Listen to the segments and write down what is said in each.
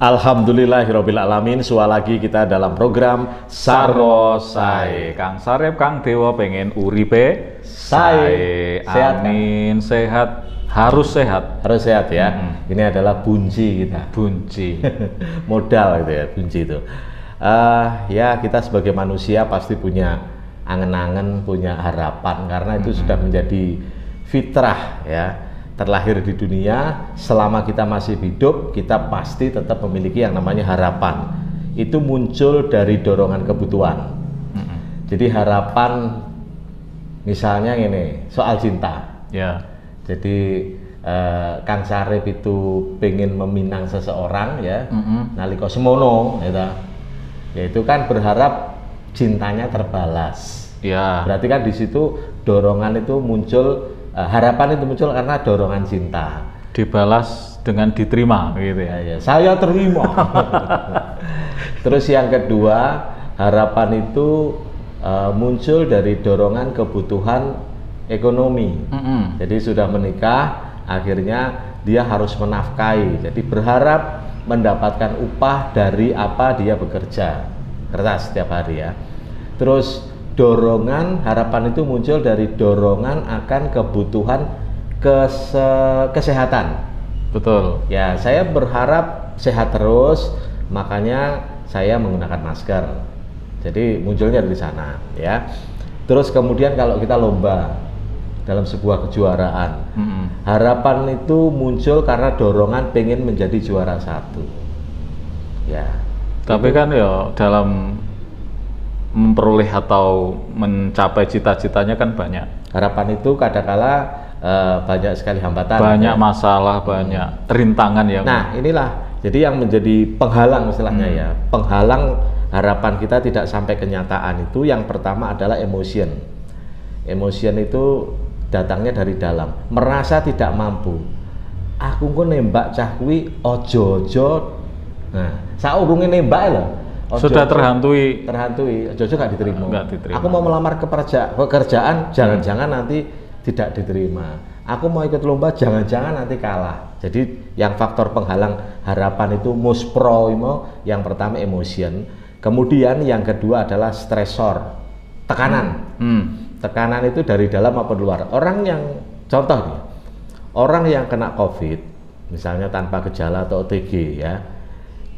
Alhamdulillahirabbil alamin. Suwa lagi kita dalam program Sarwo Sae. Kang Sarep Kang Dewa pengen uripe Sae. Sehat, amin, sehat, harus sehat. harus sehat ya. Ini adalah bunci kita. Bunci. Modal gitu ya, bunci itu. Ya kita sebagai manusia pasti punya angen-angen, punya harapan karena itu sudah menjadi fitrah ya. Terlahir di dunia, selama kita masih hidup, kita pasti tetap memiliki yang namanya harapan. Itu muncul dari dorongan kebutuhan. Jadi harapan, misalnya ini soal cinta. Ya. Jadi Kang Sarip itu pengen meminang seseorang ya, nalika semono, yaitu kan berharap cintanya terbalas. Ya. Berarti kan di situ dorongan itu muncul. Harapan itu muncul karena dorongan cinta. Dibalas dengan diterima gitu ya. Ya, saya terima. Terus yang kedua, harapan itu muncul dari dorongan kebutuhan ekonomi. Jadi sudah menikah, akhirnya dia harus menafkahi. Jadi berharap mendapatkan upah dari apa dia bekerja keras setiap hari ya. Terus dorongan harapan itu muncul dari dorongan akan kebutuhan kesehatan. Betul. Ya, saya berharap sehat terus, makanya saya menggunakan masker. Jadi munculnya dari sana, ya. Terus kemudian kalau kita lomba dalam sebuah kejuaraan, harapan itu muncul karena dorongan pengen menjadi juara satu. Ya. Tapi kan ya dalam memperoleh atau mencapai cita-citanya kan banyak. Harapan itu kadangkala banyak sekali hambatan. Banyak masalah, banyak rintangan ya. Nah, inilah jadi yang menjadi penghalang istilahnya ya. Penghalang harapan kita tidak sampai kenyataan itu yang pertama adalah emotion. Emotion itu datangnya dari dalam, merasa tidak mampu. Aku kok nembak cah kuwi ojo-ojo. Nah, saurunge nembak lho. Sudah terhantui, ojo-ojo nggak diterima. diterima. Aku mau melamar pekerjaan, jangan-jangan nanti tidak diterima. Aku mau ikut lomba, jangan-jangan nanti kalah. Jadi yang faktor penghalang harapan itu yang pertama emotion, kemudian yang kedua adalah stresor, tekanan. Tekanan itu dari dalam maupun luar. Contoh nih, orang yang kena COVID, misalnya tanpa gejala atau OTG ya,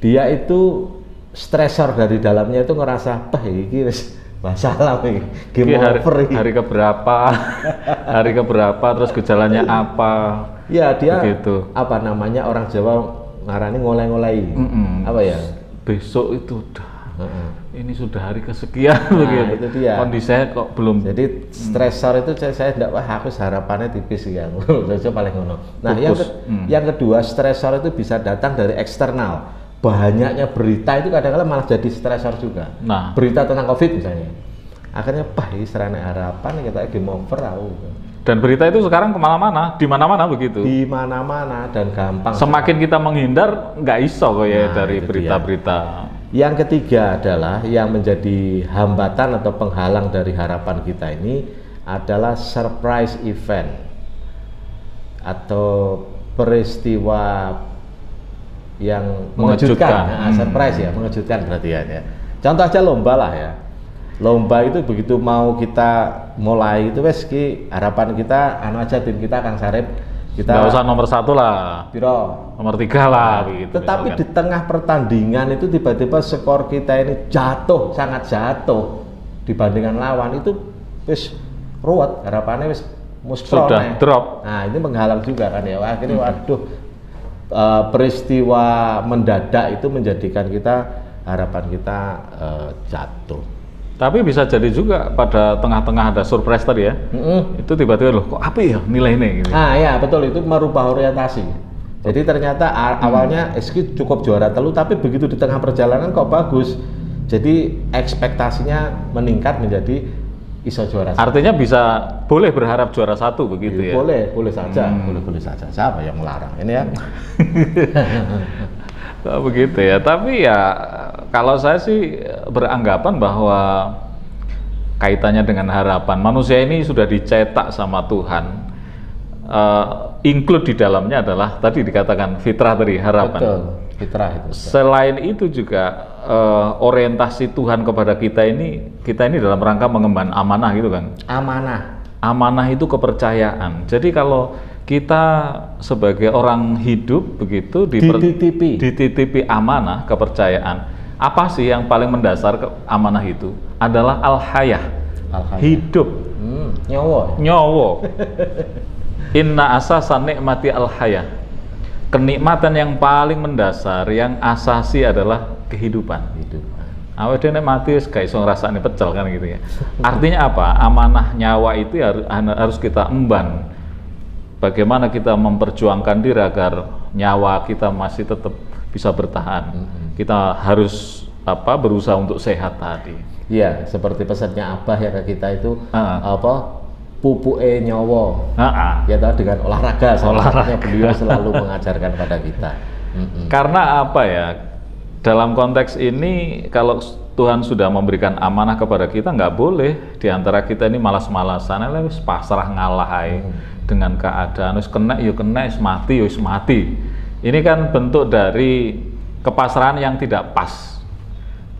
dia itu stresor dari dalamnya itu ngerasa, ini masalah nih, game over hari keberapa, terus gejalanya apa? Ya dia begitu. Apa namanya orang Jawa ngarani ngoleh-ngolei, apa ya? Besok itu udah, ini sudah hari kesekian begitu. Itu dia. Kondisinya kok belum. Jadi stresor itu saya tidak, aku harapannya tipis ya, itu paling ngono. Nah yang kedua, stresor itu bisa datang dari eksternal. Banyaknya berita itu kadang-kadang malah jadi stresor juga. Nah, berita tentang COVID misalnya, akhirnya ini serana harapan kita game over tahu. Dan berita itu sekarang kemana-mana, di mana-mana begitu. Di mana-mana dan gampang. Semakin kita menghindar, nggak iso kok ya dari berita-berita. Yang ketiga adalah yang menjadi hambatan atau penghalang dari harapan kita ini adalah surprise event atau peristiwa yang mengejutkan. Surprise ya, mengejutkan berarti ya. Contoh aja lomba lah ya. Lomba itu begitu mau kita mulai itu harapan kita aja tim kita Kang Sarip kita nggak usah nomor 1 lah, nomor 3 lah begitu. Tetapi misalkan di tengah pertandingan itu tiba-tiba skor kita ini sangat jatuh dibandingkan lawan, itu wis ruwet, harapannya wis sudah drop. Nah, ini menghalang juga kan ya. Akhirnya waduh, peristiwa mendadak itu menjadikan harapan kita jatuh. Tapi bisa jadi juga pada tengah-tengah ada surprise tadi ya. Itu tiba-tiba loh kok apa ya nilai ini gitu. Nah ya betul, itu merubah orientasi. Jadi ternyata awalnya Eski cukup juara telu, tapi begitu di tengah perjalanan kok bagus. Jadi ekspektasinya meningkat menjadi iso juara. Artinya boleh berharap juara 1 begitu ya? Boleh saja, boleh saja. Siapa yang melarang ini ya? Begitu ya. Tapi ya kalau saya sih beranggapan bahwa kaitannya dengan harapan, manusia ini sudah dicetak sama Tuhan. Include di dalamnya adalah tadi dikatakan fitrah tadi, harapan. Betul. Fitrah itu. Selain itu juga orientasi Tuhan kepada kita ini dalam rangka mengemban amanah gitu kan. Amanah itu kepercayaan. Jadi kalau kita sebagai orang hidup begitu dititipi amanah, kepercayaan. Apa sih yang paling mendasar amanah itu? Adalah al-hayah. Hidup. Nyawa. Inna asasan nikmati al-hayah. Kenikmatan yang paling mendasar, yang asasi adalah kehidupan. Awake dhewe mati wis gak iso ngrasakne pecel kan gitu ya. Artinya apa? Amanah nyawa itu harus kita emban. Bagaimana kita memperjuangkan diri agar nyawa kita masih tetap bisa bertahan. Kita harus berusaha untuk sehat tadi. Iya, seperti pesannya Abah ya ke kita itu pupuke nyawa. Ya dengan olahraga. Olahraga beliau selalu mengajarkan pada kita. Karena apa ya? Dalam konteks ini, kalau Tuhan sudah memberikan amanah kepada kita, nggak boleh diantara kita ini malas-malasan, wis pasrah ngalah dengan keadaan, wis kena yuk kena, wis mati yuk mati. Ini kan bentuk dari kepasrahan yang tidak pas.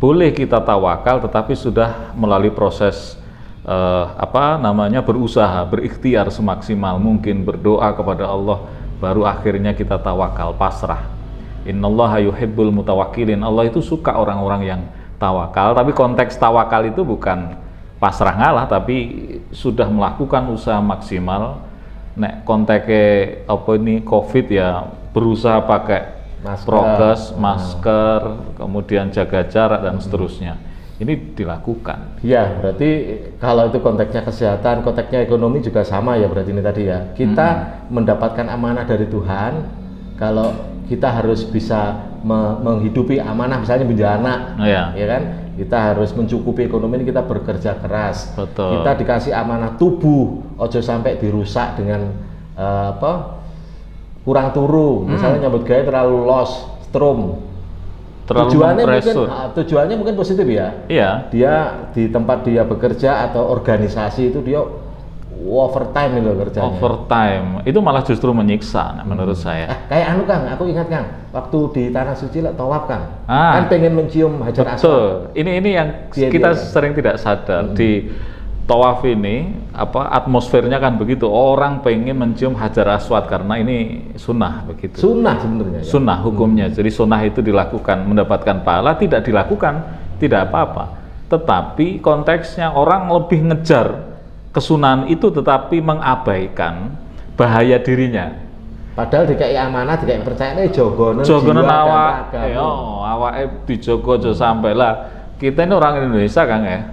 Boleh kita tawakal, tetapi sudah melalui proses berusaha, berikhtiar semaksimal mungkin, berdoa kepada Allah, baru akhirnya kita tawakal, pasrah. Innallaha yuhibbul mutawakkilin. Allah itu suka orang-orang yang tawakal, tapi konteks tawakal itu bukan pasrah ngalah, tapi sudah melakukan usaha maksimal. Nek konteknya COVID ya, berusaha pakai prokes, masker, kemudian jaga jarak dan seterusnya. Ini dilakukan. Ya, berarti kalau itu konteksnya kesehatan, konteksnya ekonomi juga sama ya, berarti ini tadi ya. Kita mendapatkan amanah dari Tuhan. Kalau kita harus bisa menghidupi amanah, misalnya menjadi anak, ya kan? Kita harus mencukupi ekonomi, ini kita bekerja keras. Betul. Kita dikasih amanah tubuh, ojo sampai dirusak dengan kurang turu. Misalnya nyambut gawe terlalu los, strom. Tujuannya mungkin positif ya. Iya. Dia di tempat dia bekerja atau organisasi itu dia overtime itu kerjanya. Overtime itu malah justru menyiksa menurut saya. Kayak Kang, aku ingat Kang, waktu di Tanah Suci tawaf Kang, kan pengen mencium Hajar Aswad. Ini yang kita sering tidak sadar di tawaf ini, atmosfernya kan begitu, orang pengen mencium Hajar Aswad karena ini sunnah begitu. Sunnah sebenarnya. Sunnah hukumnya. Jadi sunnah itu dilakukan mendapatkan pahala, tidak dilakukan tidak apa-apa. Tetapi konteksnya orang lebih ngejar kesunahan itu tetapi mengabaikan bahaya dirinya. Padahal dikai amanah, dikai percayaan jogonen awake dijogo aja sampai lah. Kita ini orang Indonesia Kang ya.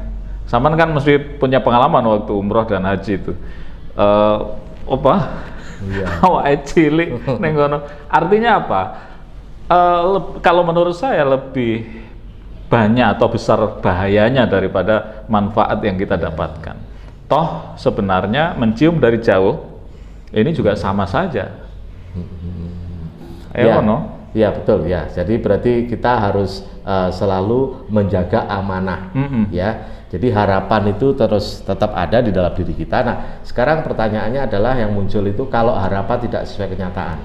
Saman kan mesti punya pengalaman waktu umroh dan haji itu. Awake cilik ning ngono. Artinya apa? Kalau menurut saya lebih banyak atau besar bahayanya daripada manfaat yang kita dapatkan. Toh sebenarnya mencium dari jauh ini juga sama saja. Ya betul ya. Jadi berarti kita harus selalu menjaga amanah, ya. Jadi harapan itu terus tetap ada di dalam diri kita. Nah, sekarang pertanyaannya adalah yang muncul itu kalau harapan tidak sesuai kenyataan.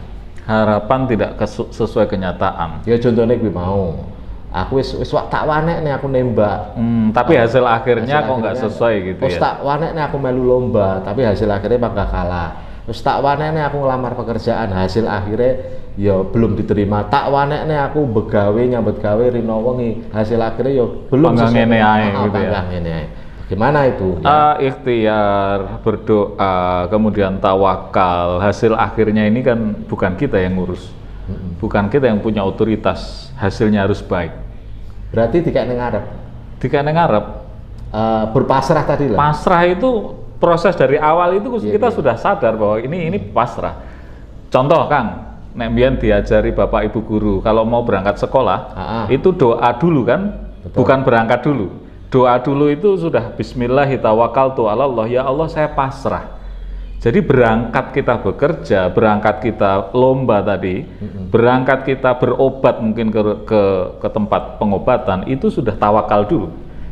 Harapan tidak sesuai kenyataan. Ya contohnya gue mau. Aku wis tak wanek nih aku nembak. Tapi hasil akhirnya kok nggak sesuai gitu ya. Tak wanek nih aku melu lomba, tapi hasil akhirnya bakal kalah. Terus tak wanek nih aku ngelamar pekerjaan, hasil akhirnya ya belum diterima. Tak wanek nih aku begawe nyambut gawe rino wengi, hasil akhirnya ya belum sesuai gitu ya. Gimana itu? Ikhtiar, berdoa, kemudian tawakal. Hasil akhirnya ini kan bukan kita yang ngurus. Bukan kita yang punya otoritas, hasilnya harus baik. Berarti dikek ning ngarep. Dikek ning ngarep. Berpasrah tadi lah. Pasrah itu proses dari awal itu kita sudah sadar bahwa ini pasrah. Contoh Kang, nek mbiyen diajari Bapak Ibu guru kalau mau berangkat sekolah, itu doa dulu kan? Betul. Bukan berangkat dulu. Doa dulu itu sudah bismillahirrahmanirrahim, ya Allah saya pasrah. Jadi berangkat kita bekerja, berangkat kita lomba tadi, berangkat kita berobat mungkin ke tempat pengobatan, itu sudah tawakal dulu.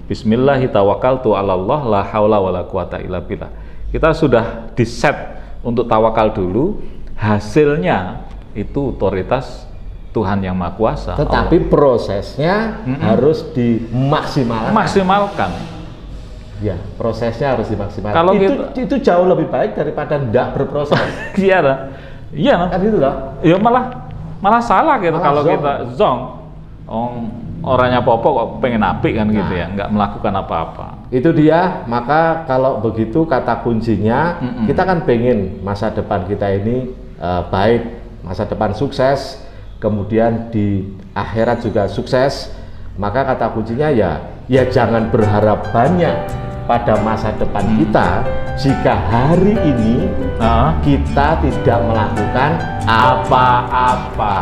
Bismillahirrahmanirrahim, la haula wala quwata illa billah. Kita sudah di-set untuk tawakal dulu, hasilnya itu otoritas Tuhan yang Maha Kuasa. Tetapi prosesnya harus dimaksimalkan. Maksimalkan. Ya, prosesnya harus dimaksimalkan. Kalau itu jauh lebih baik daripada tidak berproses. Iya lah. Iya lah. Kan itu lah. Ya malah salah gitu kalau kita zong. Orangnya Popo kok pengen apik kan gitu ya, nggak melakukan apa-apa. Itu dia, maka kalau begitu kata kuncinya, kita kan pengen masa depan kita ini baik, masa depan sukses, kemudian di akhirat juga sukses. Maka kata kuncinya ya jangan berharap banyak pada masa depan kita jika hari ini kita tidak melakukan apa-apa.